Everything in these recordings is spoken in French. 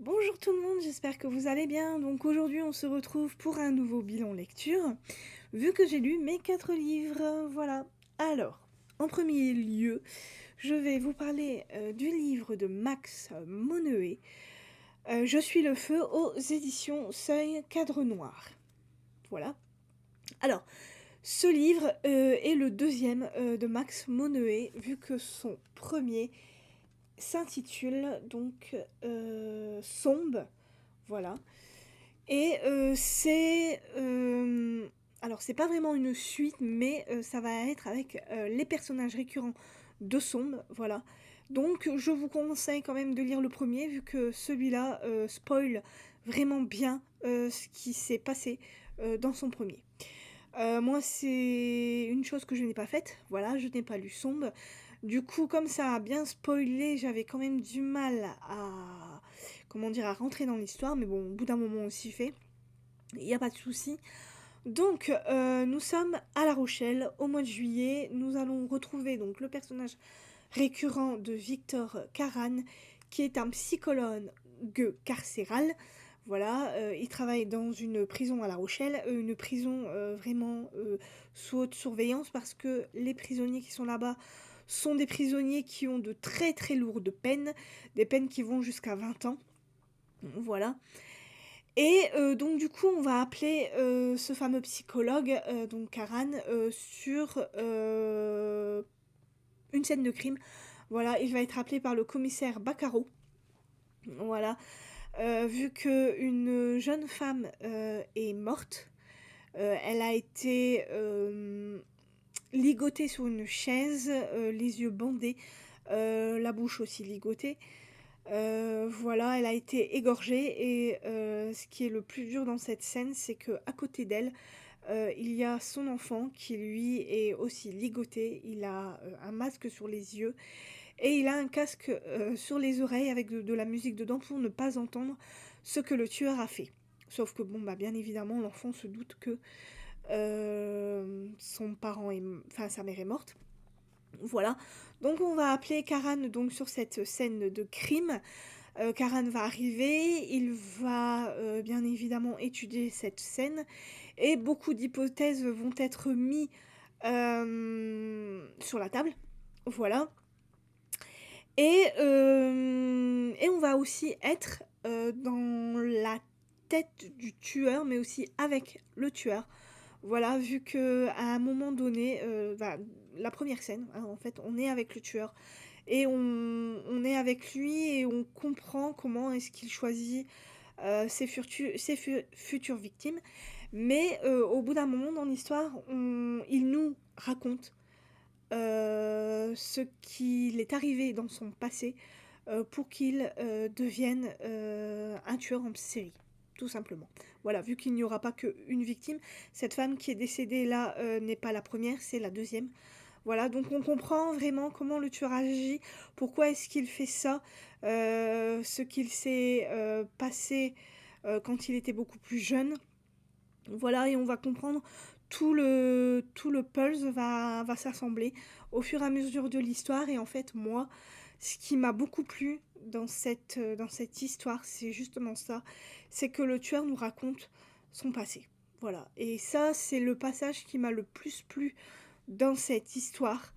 Bonjour tout le monde, j'espère que vous allez bien. Donc aujourd'hui on se retrouve pour un nouveau bilan lecture, vu que j'ai lu mes 4 livres, voilà. Alors, en premier lieu, je vais vous parler du livre de Max Moneuet, Je suis le feu aux éditions Seuil Cadre Noir. Voilà. Alors, ce livre est le deuxième de Max Moneuet, vu que son premier s'intitule donc Sombre. Voilà. Et alors, c'est pas vraiment une suite, mais ça va être avec les personnages récurrents de Sombre, voilà. Donc, je vous conseille quand même de lire le premier, vu que celui-là spoil vraiment bien ce qui s'est passé dans son premier. Moi, c'est une chose que je n'ai pas faite, voilà, je n'ai pas lu Sombre. Du coup, comme ça a bien spoilé, j'avais quand même du mal à, comment dire, à rentrer dans l'histoire, mais bon, au bout d'un moment, on s'y fait. Il n'y a pas de souci. Donc, nous sommes à La Rochelle au mois de juillet. Nous allons retrouver donc le personnage récurrent de Victor Karan, qui est un psychologue carcéral. Voilà, il travaille dans une prison à La Rochelle, une prison vraiment sous haute surveillance parce que les prisonniers qui sont là-bas sont des prisonniers qui ont de très très lourdes peines, des peines qui vont jusqu'à 20 ans. Voilà. Et donc du coup, on va appeler ce fameux psychologue, donc Karan, sur une scène de crime. Voilà, il va être appelé par le commissaire Baccaro. Voilà, vu qu'une jeune femme est morte, elle a été ligotée sur une chaise, les yeux bandés, la bouche aussi ligotée. Voilà, elle a été égorgée et ce qui est le plus dur dans cette scène, c'est que à côté d'elle, il y a son enfant qui lui est aussi ligoté. Il a un masque sur les yeux et il a un casque sur les oreilles avec de la musique dedans pour ne pas entendre ce que le tueur a fait. Sauf que bon, bah bien évidemment, l'enfant se doute que son parent enfin sa mère est morte. Voilà. Donc on va appeler Karan donc sur cette scène de crime. Karan va arriver, il va bien évidemment étudier cette scène et beaucoup d'hypothèses vont être mises sur la table. Voilà. Et on va aussi être dans la tête du tueur, mais aussi avec le tueur. Voilà, vu que à un moment donné, la première scène, hein, en fait, on est avec le tueur et on est avec lui et on comprend comment est-ce qu'il choisit ses futures victimes. Mais au bout d'un moment dans l'histoire, il nous raconte ce qu'il est arrivé dans son passé pour qu'il devienne un tueur en série, tout simplement. Voilà, vu qu'il n'y aura pas qu'une victime, cette femme qui est décédée là n'est pas la première, c'est la deuxième. Voilà, donc on comprend vraiment comment le tueur agit, pourquoi est-ce qu'il fait ça, ce qu'il s'est passé quand il était beaucoup plus jeune. Voilà, et on va comprendre tout le puzzle va s'assembler au fur et à mesure de l'histoire. Et en fait, moi, ce qui m'a beaucoup plu dans cette histoire, c'est justement ça, c'est que le tueur nous raconte son passé. Voilà, et ça, c'est le passage qui m'a le plus plu dans cette histoire.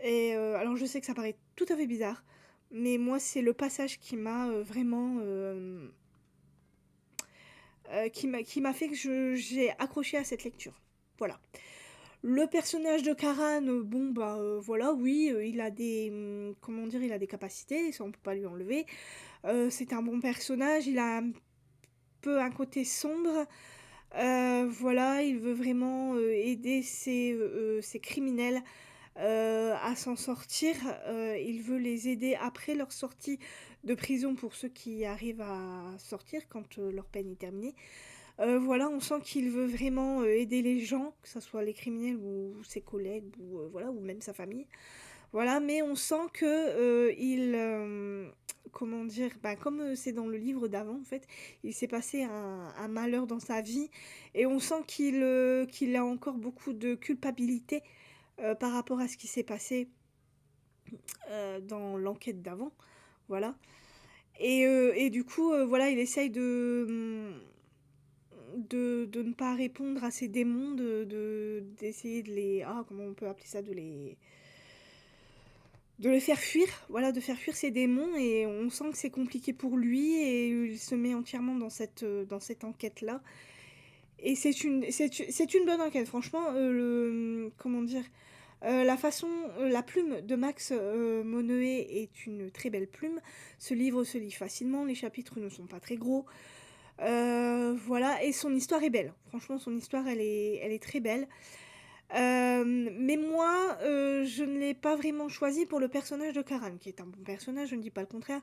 Et alors, je sais que ça paraît tout à fait bizarre, mais moi, c'est le passage qui m'a vraiment qui m'a fait que j'ai accroché à cette lecture. Voilà. Le personnage de Karan, bon bah voilà, oui, il a des comment dire, il a des capacités, ça on peut pas lui enlever. C'est un bon personnage, il a un peu un côté sombre. Voilà, il veut vraiment aider ses criminels à s'en sortir. Il veut les aider après leur sortie de prison pour ceux qui arrivent à sortir quand leur peine est terminée. Voilà, on sent qu'il veut vraiment aider les gens, que ce soit les criminels ou ses collègues ou voilà, ou même sa famille. Voilà, mais on sent que comment dire, bah, comme c'est dans le livre d'avant en fait, il s'est passé un malheur dans sa vie et on sent qu'il a encore beaucoup de culpabilité par rapport à ce qui s'est passé dans l'enquête d'avant. Voilà. Et du coup, voilà, il essaye de ne pas répondre à ces démons, d'essayer de les... Ah, comment on peut appeler ça? De les faire fuir, voilà, de faire fuir ces démons, et on sent que c'est compliqué pour lui, et il se met entièrement dans cette enquête-là. Et c'est une bonne enquête, franchement, comment dire, la façon, la plume de Max Moneuet est une très belle plume. Ce livre se lit facilement, les chapitres ne sont pas très gros. Voilà, et son histoire est belle. Franchement, son histoire, elle est très belle. Mais moi, je ne l'ai pas vraiment choisi pour le personnage de Karan, qui est un bon personnage, je ne dis pas le contraire.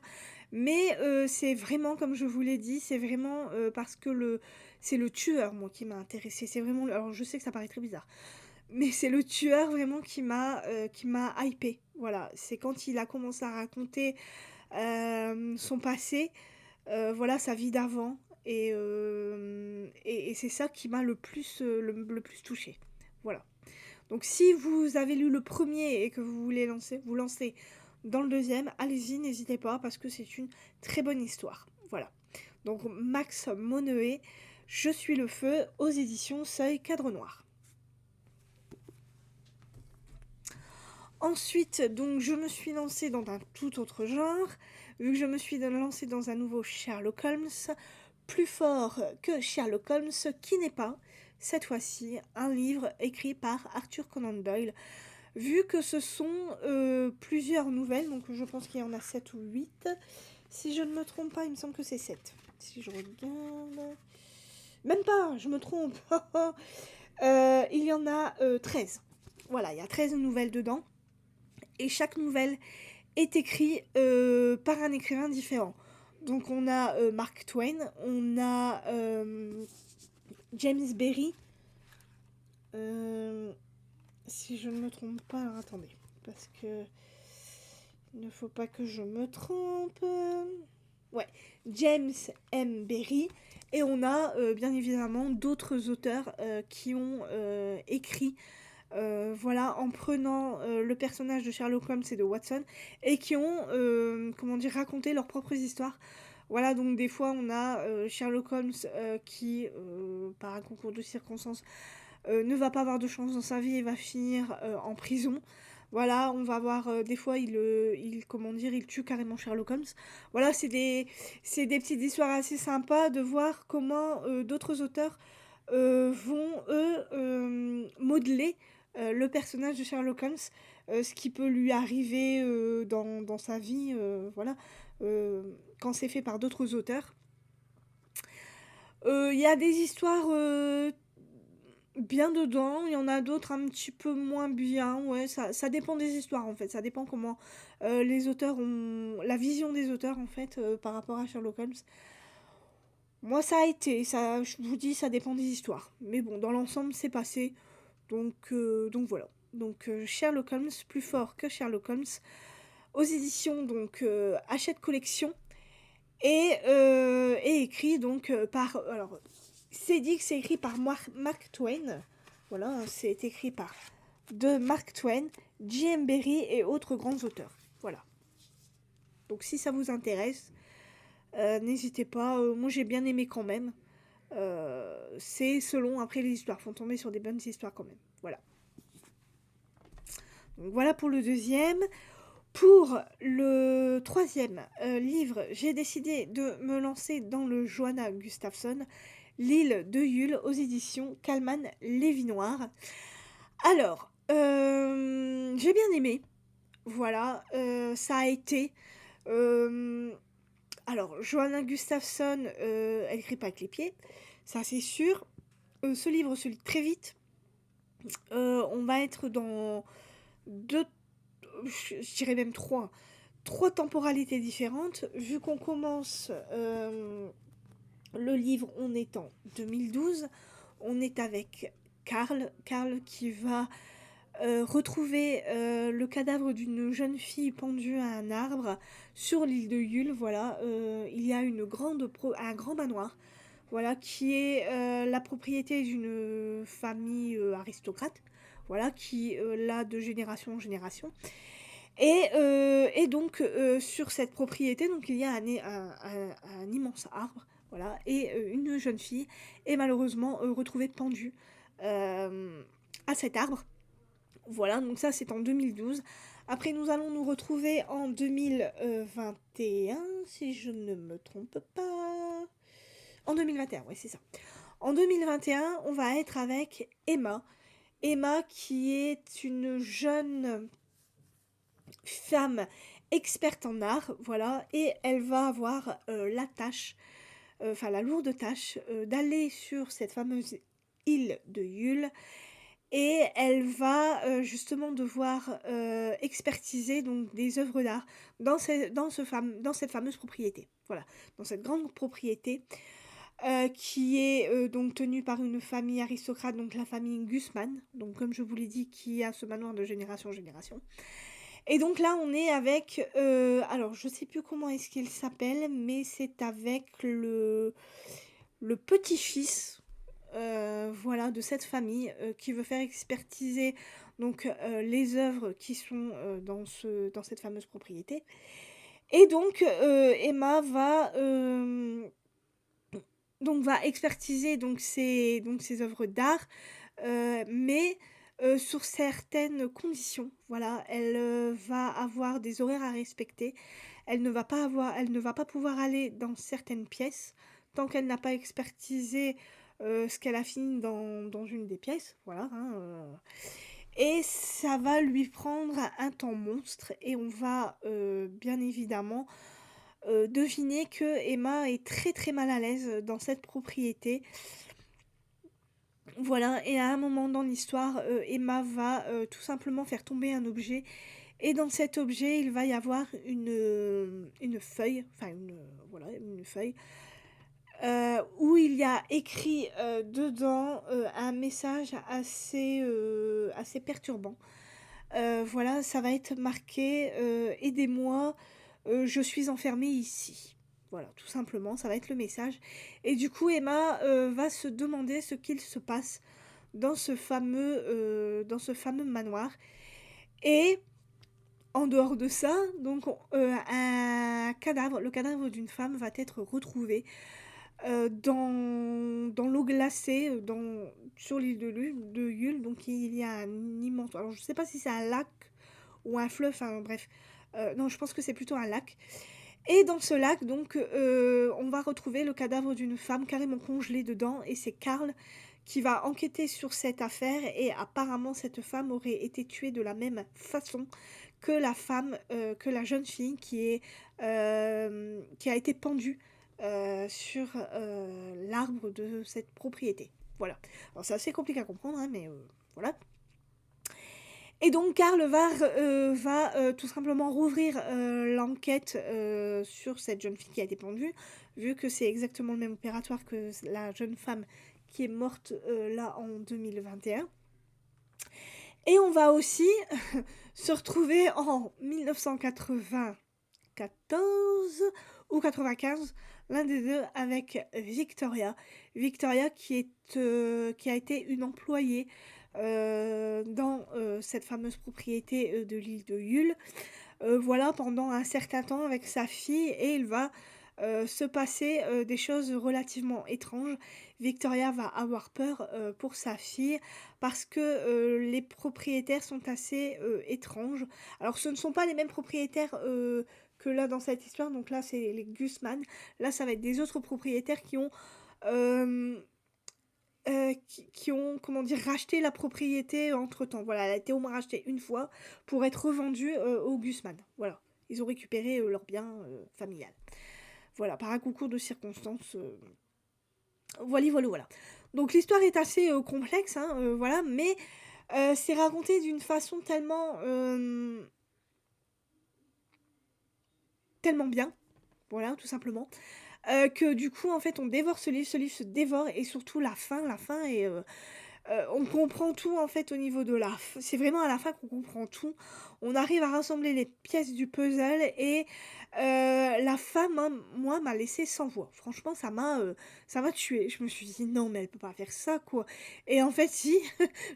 Mais c'est vraiment, comme je vous l'ai dit, c'est vraiment parce que c'est le tueur, moi, qui m'a intéressée. C'est vraiment... Alors, je sais que ça paraît très bizarre, mais c'est le tueur, vraiment, qui m'a hypée. Voilà, c'est quand il a commencé à raconter son passé, voilà, sa vie d'avant. Et c'est ça qui m'a le plus touchée. Voilà. Donc si vous avez lu le premier et que vous voulez vous lancer dans le deuxième, allez-y, n'hésitez pas, parce que c'est une très bonne histoire. Voilà. Donc Max Moneuet, Je suis le feu, aux éditions Seuil Cadre Noir. Ensuite, donc, je me suis lancée dans un tout autre genre, vu que je me suis lancée dans un nouveau Sherlock Holmes, plus fort que Sherlock Holmes, qui n'est pas, cette fois-ci, un livre écrit par Arthur Conan Doyle. Vu que ce sont plusieurs nouvelles, donc je pense qu'il y en a 7 ou 8. Si je ne me trompe pas, il me semble que c'est 7. Si je regarde... Même pas, je me trompe. Il y en a 13. Voilà, il y a 13 nouvelles dedans. Et chaque nouvelle est écrite par un écrivain différent. Donc on a Mark Twain, on a James Berry. Si je ne me trompe pas, alors attendez, parce que il ne faut pas que je me trompe. Ouais, James M. Berry. Et on a bien évidemment d'autres auteurs qui ont écrit, voilà, en prenant le personnage de Sherlock Holmes et de Watson, et qui ont, comment dire, raconté leurs propres histoires. Voilà, donc des fois on a Sherlock Holmes qui, par un concours de circonstances, ne va pas avoir de chance dans sa vie et va finir en prison. Voilà, on va voir des fois comment dire, il tue carrément Sherlock Holmes. Voilà, c'est des petites histoires assez sympas de voir comment d'autres auteurs vont eux modeler le personnage de Sherlock Holmes, ce qui peut lui arriver dans sa vie, voilà, quand c'est fait par d'autres auteurs. Il y a des histoires bien dedans, il y en a d'autres un petit peu moins bien, ouais, ça dépend des histoires en fait, ça dépend comment les auteurs ont... la vision des auteurs en fait par rapport à Sherlock Holmes. Moi ça a été, ça, je vous dis, ça dépend des histoires. Mais bon, dans l'ensemble c'est passé, donc voilà. Donc Sherlock Holmes, plus fort que Sherlock Holmes, aux éditions donc Hachette Collection, et écrit donc par... Alors, c'est dit que c'est écrit par Mark Twain. Voilà, c'est écrit par Mark Twain, J.M. Berry et autres grands auteurs. Voilà. Donc si ça vous intéresse, n'hésitez pas. Moi j'ai bien aimé quand même. C'est selon, après les histoires, font tomber sur des bonnes histoires quand même. Voilà. Donc voilà pour le deuxième. Pour le troisième livre, j'ai décidé de me lancer dans le Johanna Gustafsson, L'île de Yule, aux éditions Kallman Lévy-Noir. Alors, j'ai bien aimé. Voilà, ça a été... alors, Johanna Gustafsson, elle écrit pas avec les pieds, ça c'est sûr. Ce livre se lit très vite. On va être dans deux, je dirais même trois temporalités différentes, vu qu'on commence le livre, on est en 2012, on est avec Karl qui va retrouver le cadavre d'une jeune fille pendue à un arbre sur l'île de Yule. Voilà, il y a un grand manoir, voilà, qui est la propriété d'une famille aristocrate, voilà, qui l'a de génération en génération. Et donc sur cette propriété, donc il y a un immense arbre, voilà, et une jeune fille est malheureusement retrouvée pendue à cet arbre. Voilà, donc ça c'est en 2012. Après nous allons nous retrouver en 2021, si je ne me trompe pas. En 2021, ouais c'est ça. En 2021, on va être avec Emma. Emma qui est une jeune femme experte en art, voilà, et elle va avoir la tâche, enfin la lourde tâche, d'aller sur cette fameuse île de Yule, et elle va justement devoir expertiser donc des œuvres d'art dans cette fameuse propriété, voilà, dans cette grande propriété qui est donc tenue par une famille aristocrate, donc la famille Gusman, donc comme je vous l'ai dit, qui a ce manoir de génération en génération. Et donc là, on est avec, alors je sais plus comment est-ce qu'il s'appelle, mais c'est avec le petit-fils, voilà, de cette famille qui veut faire expertiser donc les œuvres qui sont dans cette fameuse propriété. Et donc Emma va expertiser donc ces œuvres d'art, mais sur certaines conditions. Voilà, elle va avoir des horaires à respecter. Elle ne va pas pouvoir aller dans certaines pièces tant qu'elle n'a pas expertisé ce qu'elle a fini dans une des pièces. Voilà, hein, et ça va lui prendre un temps monstre et on va bien évidemment deviner que Emma est très très mal à l'aise dans cette propriété. Voilà, et à un moment dans l'histoire, Emma va tout simplement faire tomber un objet. Et dans cet objet, il va y avoir une feuille, enfin voilà, une feuille, où il y a écrit dedans un message assez perturbant. Voilà, ça va être marqué aidez-moi, je suis enfermée ici. Voilà, tout simplement, ça va être le message. Et du coup, Emma va se demander ce qu'il se passe dans ce fameux manoir. Et en dehors de ça, donc, le cadavre d'une femme va être retrouvé dans l'eau glacée, sur l'île de Yule. Donc il y a un immense... Alors je sais pas si c'est un lac ou un fleuve, enfin bref. Non, je pense que c'est plutôt un lac. Et dans ce lac, donc, on va retrouver le cadavre d'une femme carrément congelée dedans, et c'est Karl qui va enquêter sur cette affaire, et apparemment cette femme aurait été tuée de la même façon que la jeune fille qui a été pendue sur l'arbre de cette propriété. Voilà. Alors c'est assez compliqué à comprendre, hein, mais voilà. Et donc Karl va tout simplement rouvrir l'enquête sur cette jeune fille qui a été pendue, vu que c'est exactement le même opératoire que la jeune femme qui est morte là en 2021. Et on va aussi se retrouver en 1994 ou 95, l'un des deux, avec Victoria. Victoria qui a été une employée dans cette fameuse propriété de l'île de Yule, voilà, pendant un certain temps avec sa fille, et il va se passer des choses relativement étranges. Victoria va avoir peur pour sa fille parce que les propriétaires sont assez étranges. Alors ce ne sont pas les mêmes propriétaires que là dans cette histoire, donc là c'est les Gusman. Là ça va être des autres propriétaires euh, qui ont, comment dire, racheté la propriété entre-temps. Voilà, elle a été au moins rachetée une fois pour être revendue aux Gusman. Voilà, ils ont récupéré leur bien familial. Voilà, par un concours de circonstances. Voilà. Donc l'histoire est assez complexe, hein, voilà, mais c'est raconté d'une façon tellement bien, voilà, tout simplement, que du coup, en fait, on dévore ce livre se dévore, et surtout la fin est On comprend tout en fait au niveau de la f c'est vraiment à la fin qu'on comprend tout. On arrive à rassembler les pièces du puzzle et la femme, hein, moi, m'a laissée sans voix. Franchement, ça m'a tuée. Je me suis dit: «Non, mais elle peut pas faire ça, quoi» et en fait, si,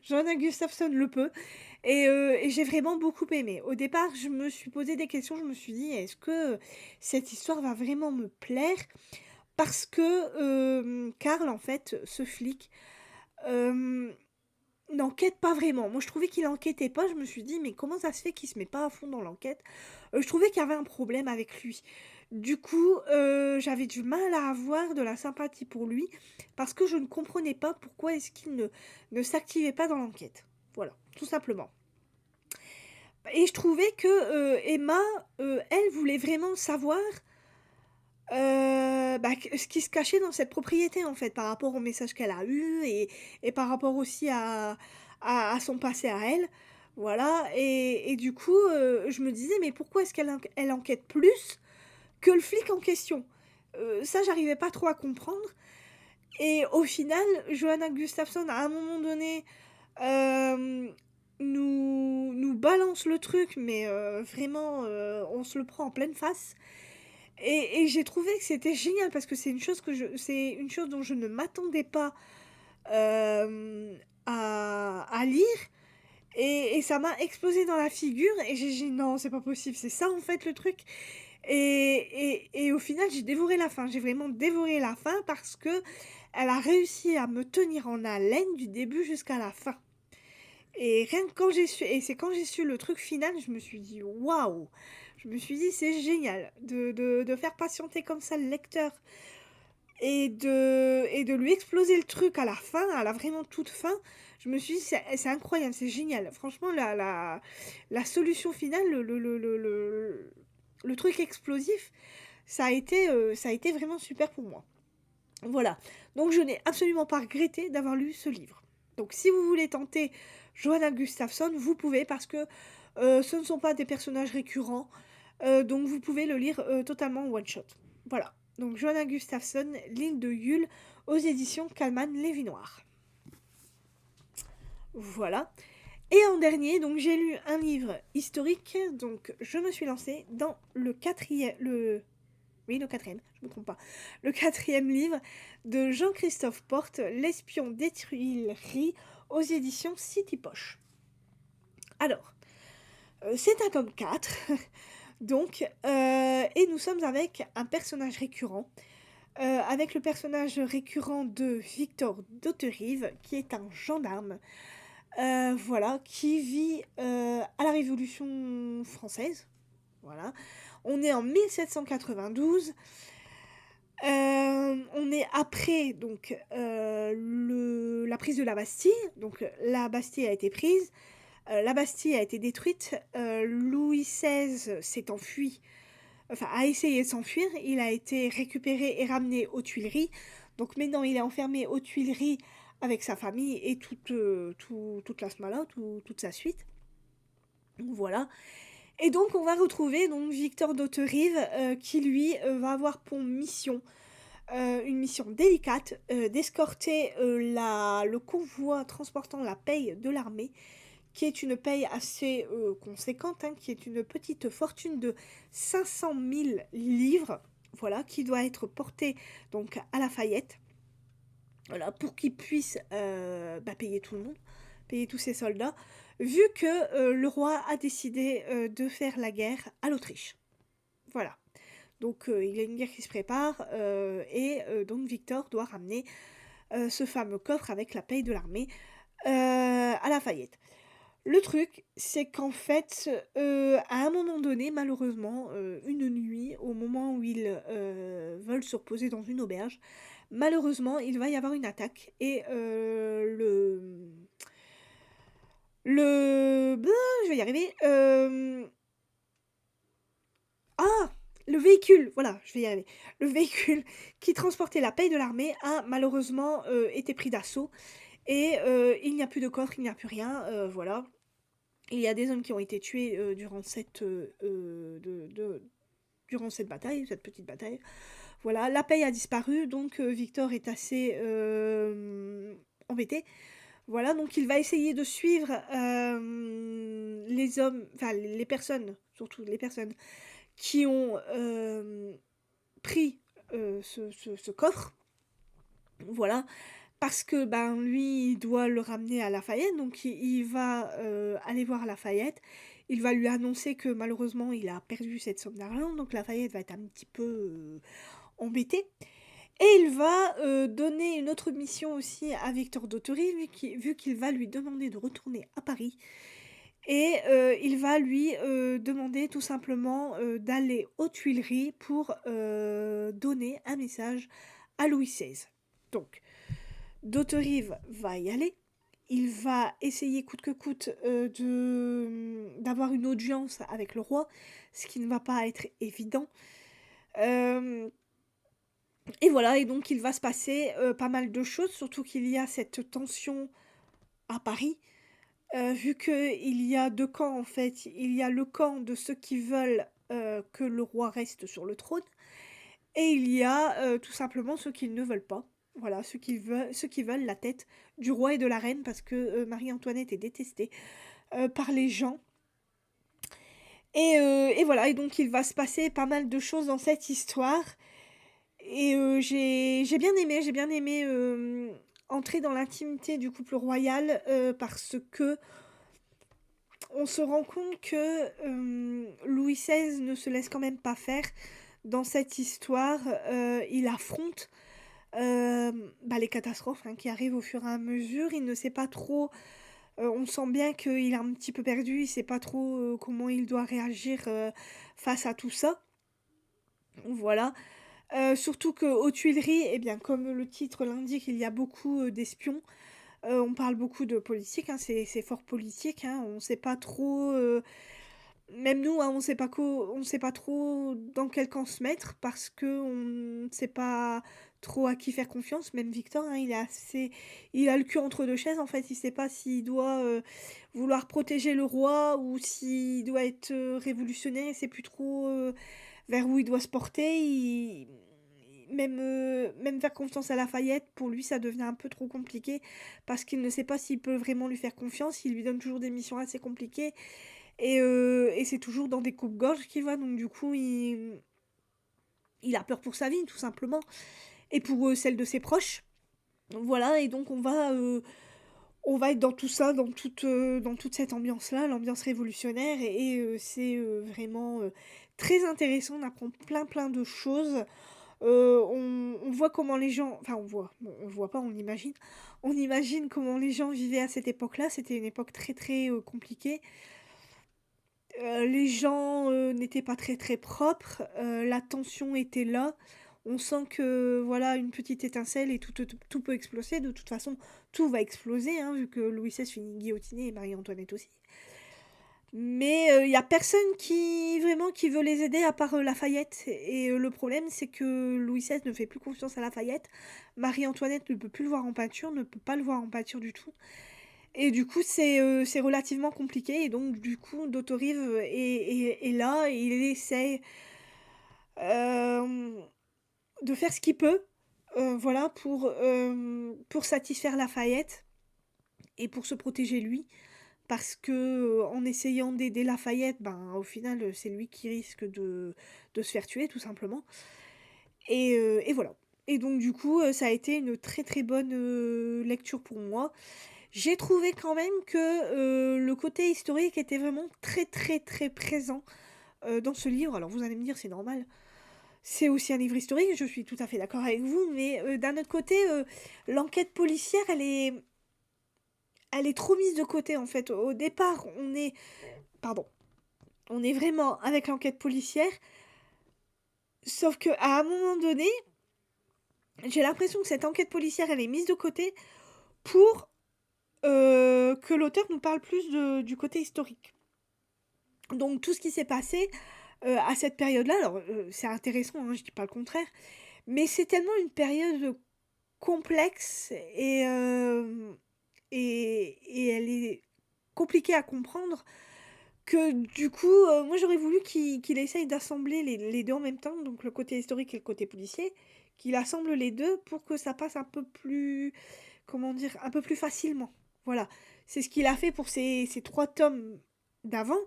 Johanna Gustafsson le peut et j'ai vraiment beaucoup aimé. Au départ, je me suis posé des questions, je me suis dit: «Est-ce que cette histoire va vraiment me plaire?» parce que, Karl, en fait, ce flic, hem n'enquête pas vraiment. Moi, je trouvais qu'il enquêtait pas. Je me suis dit: «Mais comment ça se fait qu'il se met pas à fond dans l'enquête?» Je trouvais qu'il y avait un problème avec lui. Du coup, j'avais du mal à avoir de la sympathie pour lui parce que je ne comprenais pas pourquoi est-ce qu'il ne s'activait pas dans l'enquête. Voilà, tout simplement. Et je trouvais que, Emma, elle voulait vraiment savoir, ce qui se cachait dans cette propriété, en fait, par rapport au message qu'elle a eu et par rapport aussi à son passé à elle. Voilà et du coup, je me disais: «Mais pourquoi est-ce elle enquête plus que le flic en question?» Ça, j'arrivais pas trop à comprendre et au final, Johanna Gustafsson, à un moment donné, hem, nous balance le truc, mais vraiment, on se le prend en pleine face et j'ai trouvé que c'était génial parce que c'est une chose dont je ne m'attendais pas, à lire et ça m'a explosé dans la figure et j'ai dit: «Non, c'est pas possible, c'est ça en fait le truc» et au final, j'ai dévoré la fin. J'ai vraiment dévoré la fin parce que elle a réussi à me tenir en haleine du début jusqu'à la fin et rien que quand j'ai su et c'est quand j'ai su le truc final, je me suis dit: «Waouh!» Je me suis dit: «C'est génial de faire patienter comme ça le lecteur et de lui exploser le truc à la fin, à la vraiment toute fin». Je me suis dit: «C'est incroyable, c'est génial». Franchement, la solution finale, le truc explosif, ça a été vraiment super pour moi. Voilà, donc je n'ai absolument pas regretté d'avoir lu ce livre. Donc si vous voulez tenter Johanna Gustafsson, vous pouvez parce que, ce ne sont pas des personnages récurrents, donc vous pouvez le lire, totalement en one shot. Voilà, donc Johanna Gustafsson, L'île de Yule, aux éditions Kalman Lévy-Noir. Voilà et en dernier, donc j'ai lu un livre historique, donc je me suis lancée dans le quatrième, le quatrième, je me trompe pas. Le quatrième livre de Jean-Christophe Porte, L'espion des Tuileries, aux éditions City Poche. Alors, c'est un tome 4, donc, et nous sommes avec un personnage récurrent, avec le personnage récurrent de Victor d'Hauterive, qui est un gendarme, voilà, qui vit à la Révolution française. Voilà. On est en 1792. On est après donc la prise de la Bastille, donc la Bastille a été prise, la Bastille a été détruite, Louis XVI s'est enfui, enfin a essayé de s'enfuir, il a été récupéré et ramené aux Tuileries, donc maintenant il est enfermé aux Tuileries avec sa famille et toute la smala, toute sa suite. Donc voilà et donc on va retrouver donc Victor d'Hauterive, qui lui, va avoir pour mission une mission délicate, d'escorter, le convoi transportant la paye de l'armée, qui est une paye assez, conséquente, hein, qui est une petite fortune de 500 000 livres, voilà, qui doit être portée donc à Lafayette, voilà, pour qu'il puisse, payer tout le monde, payer tous ses soldats, vu que, le roi a décidé, de faire la guerre à l'Autriche. Voilà. Donc il y a une guerre qui se prépare et donc Victor doit ramener ce fameux coffre avec la paye de l'armée à Lafayette. Le truc, c'est qu'en fait, à un moment donné, malheureusement, une nuit, au moment où ils veulent se reposer dans une auberge, malheureusement, il va y avoir une attaque et je vais y arriver. Ah! Le véhicule, voilà, je vais y arriver. Le véhicule qui transportait la paye de l'armée a malheureusement, été pris d'assaut et il n'y a plus de coffre, il n'y a plus rien, voilà. Il y a des hommes qui ont été tués, durant cette bataille, cette petite bataille. Voilà, la paye a disparu, donc Victor est assez, embêté. Voilà, donc il va essayer de suivre les hommes, enfin les personnes, surtout les personnes qui ont pris ce coffre. Voilà, parce que ben lui, il doit le ramener à Lafayette, donc il va aller voir Lafayette. Il va lui annoncer que malheureusement il a perdu cette somme d'argent, donc Lafayette va être un petit peu embêté. Et il va donner une autre mission aussi à Victor Dottery, vu qu'il va lui demander de retourner à Paris. Et il va lui demander tout simplement d'aller aux Tuileries pour donner un message à Louis XVI. Donc, Dottery va y aller. Il va essayer coûte que coûte d'avoir une audience avec le roi, ce qui ne va pas être évident. Et voilà, et donc il va se passer pas mal de choses, surtout qu'il y a cette tension à Paris, vu qu'il y a deux camps en fait. Il y a le camp de ceux qui veulent que le roi reste sur le trône, et il y a tout simplement ceux qui ne veulent pas. Voilà, ceux qui veulent la tête du roi et de la reine, parce que Marie-Antoinette est détestée par les gens. Et voilà, et donc il va se passer pas mal de choses dans cette histoire. Et j'ai bien aimé entrer dans l'intimité du couple royal parce que on se rend compte que Louis XVI ne se laisse quand même pas faire dans cette histoire. Il affronte les catastrophes qui arrivent au fur et à mesure. Il ne sait pas trop. On sent bien qu'il est un petit peu perdu. Il sait pas trop comment il doit réagir face à tout ça. Voilà. Surtout qu'aux Tuileries, eh bien, comme le titre l'indique, il y a beaucoup d'espions. On parle beaucoup de politique, c'est fort politique. On ne sait pas trop, même nous, on sait pas trop dans quel camp se mettre parce que on ne sait pas trop à qui faire confiance. Même Victor, il a le cul entre deux chaises en fait. Il sait pas s'il doit vouloir protéger le roi ou s'il doit être révolutionnaire. Il sait plus trop vers où il doit se porter. Même faire confiance à Lafayette, pour lui, ça devient un peu trop compliqué parce qu'il ne sait pas s'il peut vraiment lui faire confiance. Il lui donne toujours des missions assez compliquées et c'est toujours dans des coupes-gorges qu'il va. Donc, du coup, il a peur pour sa vie, tout simplement, et pour celle de ses proches. Voilà, et donc on va être dans tout ça, dans toute cette ambiance-là, l'ambiance révolutionnaire, et c'est vraiment très intéressant. On apprend plein de choses. On voit comment les gens... Enfin, bon, on voit pas, on imagine. On imagine comment les gens vivaient à cette époque-là. C'était une époque très compliquée. Les gens n'étaient pas très propres. La tension était là. On sent que, voilà, une petite étincelle et tout peut exploser. De toute façon, tout va exploser, vu que Louis XVI finit guillotiné et Marie-Antoinette aussi. Mais il y a personne qui veut les aider à part Lafayette. Et le problème, c'est que Louis XVI ne fait plus confiance à Lafayette. Marie-Antoinette ne peut plus le voir en peinture, ne peut pas le voir en peinture du tout. Et du coup, c'est relativement compliqué. Et donc, du coup, Dottorive est là et il essaie euh, de faire ce qu'il peut, voilà, pour satisfaire Lafayette et pour se protéger lui. Parce que en essayant d'aider Lafayette, ben, au final, c'est lui qui risque de se faire tuer, tout simplement. Et voilà. Et donc, du coup, ça a été une très bonne lecture pour moi. J'ai trouvé quand même que le côté historique était vraiment très présent dans ce livre. Alors, vous allez me dire, c'est normal. C'est aussi un livre historique, je suis tout à fait d'accord avec vous, mais d'un autre côté, l'enquête policière, elle est trop mise de côté en fait. Au départ, pardon, on est vraiment avec l'enquête policière, sauf que à un moment donné, j'ai l'impression que cette enquête policière, elle est mise de côté pour que l'auteur nous parle plus du côté historique. Donc tout ce qui s'est passé à cette période-là, alors c'est intéressant, je dis pas le contraire, mais c'est tellement une période complexe et elle est compliquée à comprendre que du coup, moi j'aurais voulu qu'il essaye d'assembler les deux en même temps, donc le côté historique et le côté policier, qu'il assemble les deux pour que ça passe un peu plus, comment dire, un peu plus facilement. Voilà, c'est ce qu'il a fait pour ces 3 tomes d'avant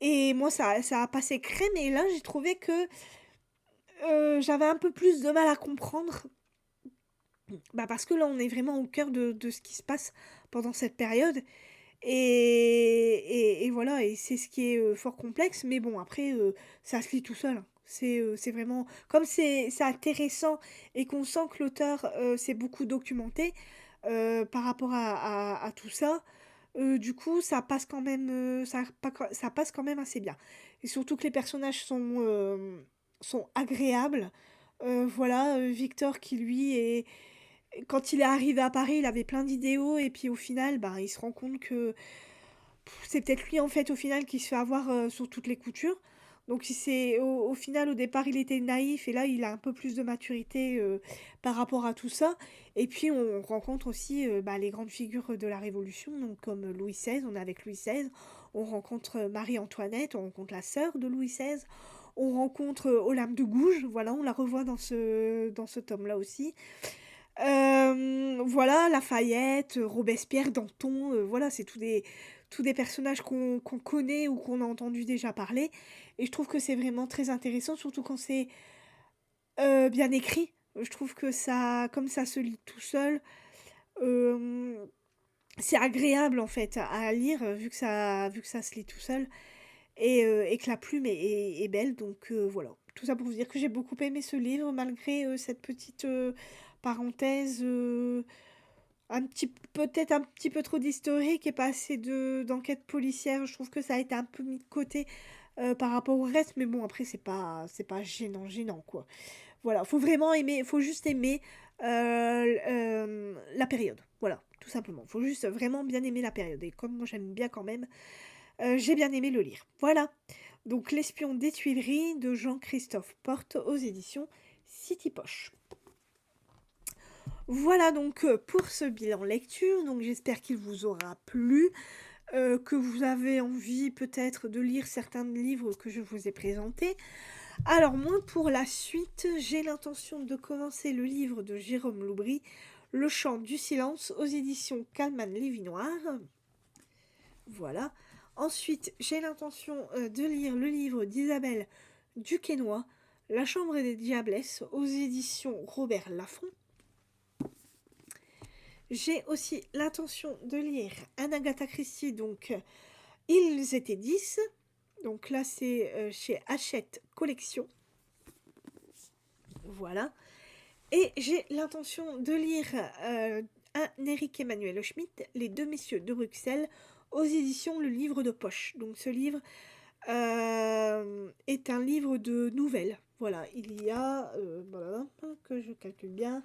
et moi ça a passé crème et là j'ai trouvé que, j'avais un peu plus de mal à comprendre. Bah, parce que là on est vraiment au cœur de ce qui se passe pendant cette période et voilà et c'est ce qui est, fort complexe mais bon après, ça se lit tout seul, hein. C'est vraiment comme c'est intéressant et qu'on sent que l'auteur, s'est beaucoup documenté, par rapport à tout ça, du coup ça passe quand même, ça passe quand même assez bien et surtout que les personnages sont agréables. Voilà, Victor qui lui est quand il est arrivé à Paris, il avait plein d'idéaux et puis au final, bah, il se rend compte que c'est peut-être lui en fait au final qui se fait avoir, sur toutes les coutures. Donc il s'est au final au départ il était naïf et là il a un peu plus de maturité, par rapport à tout ça. Et puis on rencontre aussi, bah, les grandes figures de la Révolution donc comme Louis XVI, on est avec Louis XVI. On rencontre, Marie-Antoinette, on rencontre la sœur de Louis XVI. On rencontre, Olympe de Gouges, voilà, on la revoit dans ce tome-là aussi. Voilà, Lafayette, Robespierre, Danton, voilà, c'est tous des personnages qu'on connaît ou qu'on a entendu déjà parler et je trouve que c'est vraiment très intéressant, surtout quand c'est, bien écrit. Je trouve que ça comme ça se lit tout seul, hem, c'est agréable, en fait, à lire, vu que ça se lit tout seul et que la plume est belle donc voilà. Tout ça pour vous dire que j'ai beaucoup aimé ce livre malgré, cette petite, parenthèse, peut-être un petit peu trop d'historique et pas assez d'enquête policière. Je trouve que ça a été un peu mis de côté, par rapport au reste, mais bon après c'est pas gênant, gênant quoi. Voilà, faut vraiment aimer, faut juste aimer, la période. Voilà, tout simplement. Faut juste vraiment bien aimer la période et comme moi j'aime bien quand même, j'ai bien aimé le lire. Voilà, donc L'espion des Tuileries de Jean-Christophe Porte aux éditions City Poche. Voilà donc, pour ce bilan lecture, donc j'espère qu'il vous aura plu, que vous avez envie peut-être de lire certains livres que je vous ai présentés. Alors moi pour la suite, j'ai l'intention de commencer le livre de Jérôme Loubry, Le chant du silence aux éditions Calman Lévy-Noir. Voilà. Ensuite, j'ai l'intention, de lire le livre d'Isabelle Duquesnoy, La chambre des diablesses aux éditions Robert Laffont. J'ai aussi l'intention de lire un Agatha Christie, donc Ils étaient 10. Donc là, c'est chez Hachette Collection. Voilà. Et j'ai l'intention de lire un Éric Emmanuel Schmitt, Les deux messieurs de Bruxelles, aux éditions Le Livre de Poche. Donc ce livre est un livre de nouvelles. Voilà, il y a, voilà, que je calcule bien,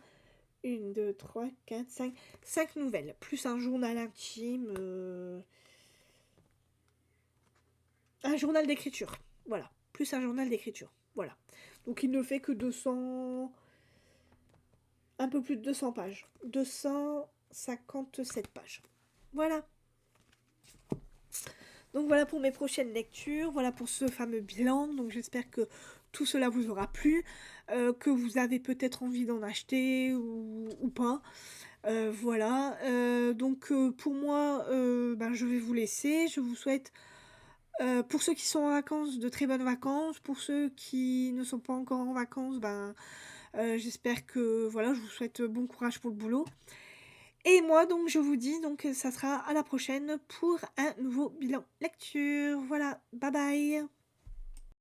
1, 2, 3, 4, 5, 5 nouvelles, plus un journal intime, un journal d'écriture, voilà, plus un journal d'écriture, voilà. Donc il ne fait que 200, un peu plus de 200 pages, 257 pages. Voilà. Donc voilà pour mes prochaines lectures, voilà pour ce fameux bilan. Donc j'espère que tout cela vous aura plu, que vous avez peut-être envie d'en acheter ou pas. Voilà, donc pour moi, ben, je vais vous laisser. Je vous souhaite, pour ceux qui sont en vacances, de très bonnes vacances. Pour ceux qui ne sont pas encore en vacances, ben, j'espère que voilà, je vous souhaite bon courage pour le boulot. Et moi, donc, je vous dis, donc, ça sera à la prochaine pour un nouveau bilan lecture. Voilà, bye bye.